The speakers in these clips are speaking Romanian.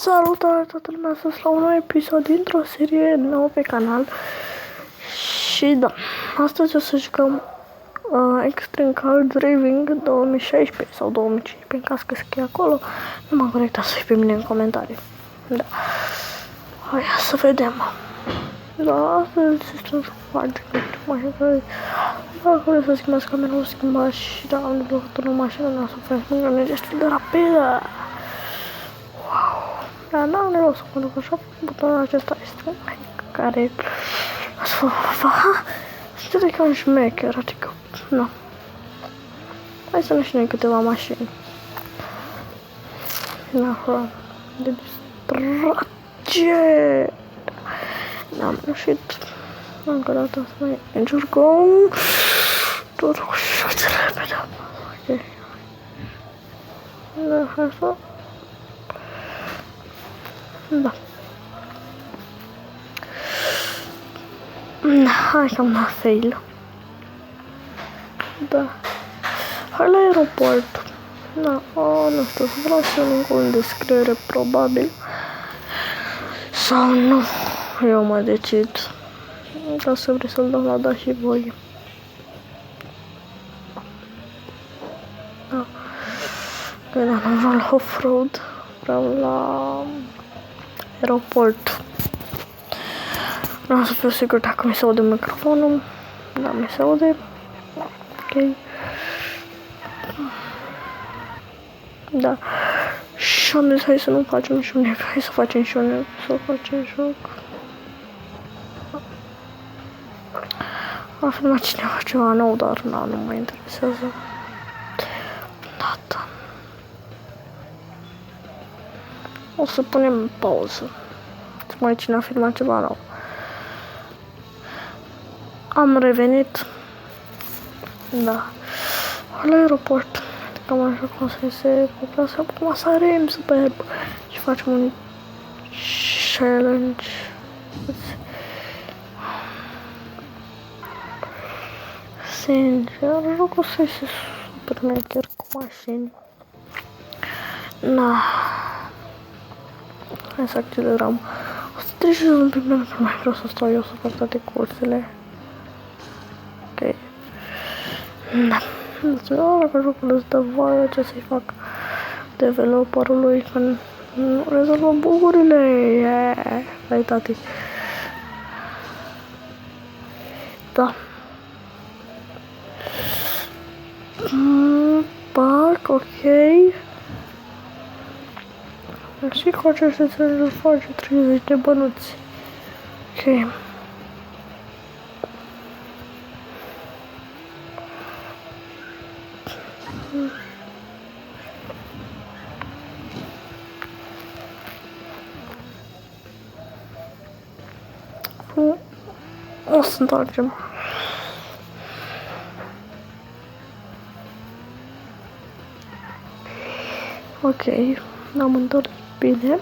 Salutare toată lumea, sunt la un nou episod dintr-o serie nouă pe canal. Și da, astăzi o să jucăm Extreme Car Driving 2016 sau 2015, în caz că scrie acolo. Nu m-am conectat să-i pe mine în comentarii. Da, hai să vedem. Da, astăzi este un joc foarte mașină. Dacă vreau să schimbați camera, o schimbați și da, am deblocat o mașină, nu o să faceți mult, nu e destul de rapidă. Wow. Dar n-am nevoie să mă duc așa, butonul acesta este care sunteți ca un șmecher, adică, nu. Hai să ne și noi câteva mașini. În afară de distracție. N-am reușit încă o dată să mai încercăm. Tot foarte repede. Ok. Da, hai să... Da. Hai că am dat fail. Da. Hai la aeroport. Da, nu știu, vreau să link în descriere probabil. Sau nu. Eu mă decid. Ca să vreau să-l dau la da și voi. Da. Că da, nu vreau la off-road. Vreau la aeroport. Vreau să fiu sigur dacă mi se aude microfonul. Da, mi se aude. Ok. Da. Și am zis, hai să nu facem și un nec. Hai să facem și un nec. Să facem joc. A filmat cineva ceva nou, dar na, nu mă interesează. Data. O să punem pauză. Să mai cine a filmat ceva nou. Am revenit. Da. La aeroport. Cam așa cum se poate acum sărim superb. Și facem un challenge. Sincer, jocul să iese super mecher cu mașini. Na. Hai să accelerăm. O să treci un pic pentru că mai vreau să stau eu să fac toate cursele. Ok. Da. Dacă jocul îți dă voie, ce să-i fac developerului când nu rezolvă bugurile. Yeah. Hai, tati. Da. Parc, ok. Și cu aceste țări face 30 de bănuți. Ok. O să întoarcem. Ok, n-am întors bine.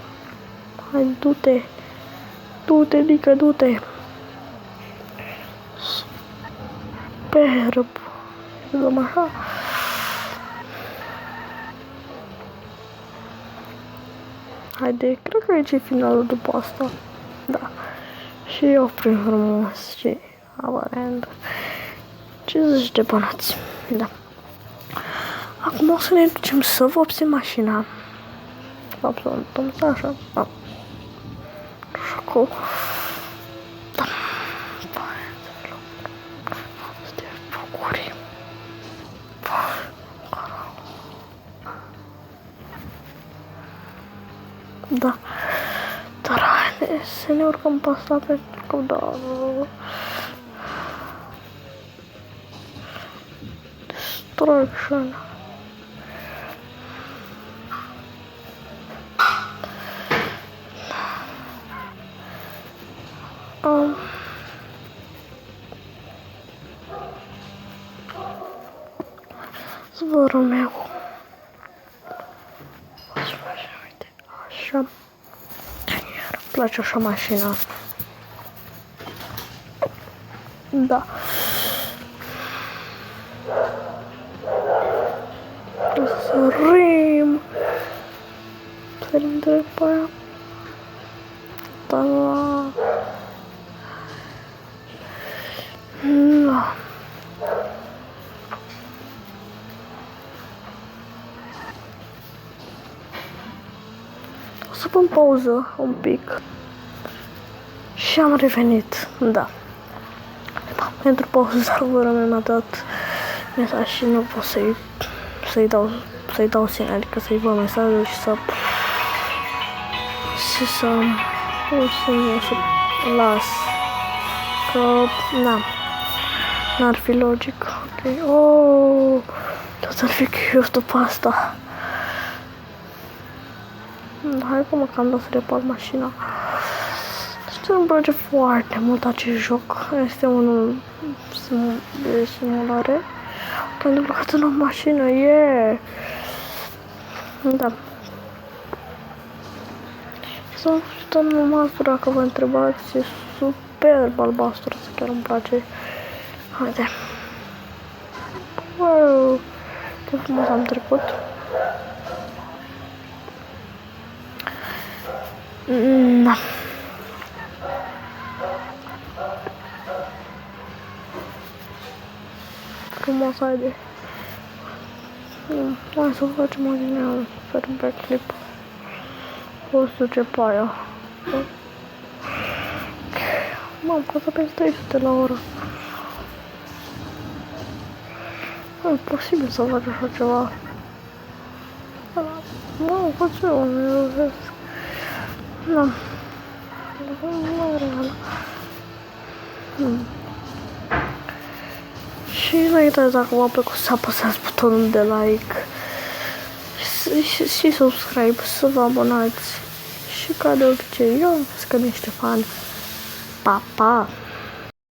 Hai, du-te. Du-te, Dică, du-te. Superb. Dăm așa. Haide, cred că aici e finalul după asta. Da. Și oprim frumos și aparent 50 de bănuți. Da. Acum o să ne ducem să vopsim mașina. Absolutăm așa. Da. Șocul. Da. Stea focuri. Da. Dar haide să ne urcăm pe asta pentru că da. Destruction. Zborul meu. Uite, așa. Îmi place așa mașina. Da. Sărim. Sărim direct pe aia. să pun pauză un pic. Și am revenit, da. Pentru pauză serverul mi-a dat mesaj și nu pot să-i dau semn, adică să-i văd mesajul și să las. Că, n-ar fi logic. Ok, tot ar fi curios după asta. Hai că mă cam dat să repar mașina. Știu, îmi place foarte mult acest joc. Este unul de simulare. Am deblocat în o mașină, Da. Să uităm albastru, dacă vă întrebați, e superb albastru, asta chiar îmi place. Haide. Wow, ce frumos am trecut. Da. Frumos, haide. Hai să facem o linie, să pe clip. O să duce pe aia. Mam, cosa pe 300 la oră. Nu e posibil să faci așa ceva. Nu, fac eu, nu vezi. Nu. Nu e real. Și nu uitați, dacă v-a plăcut, să apăsați butonul de like și subscribe, să vă abonați. Și ca de obicei, eu am fost Ștefan. Pa, pa!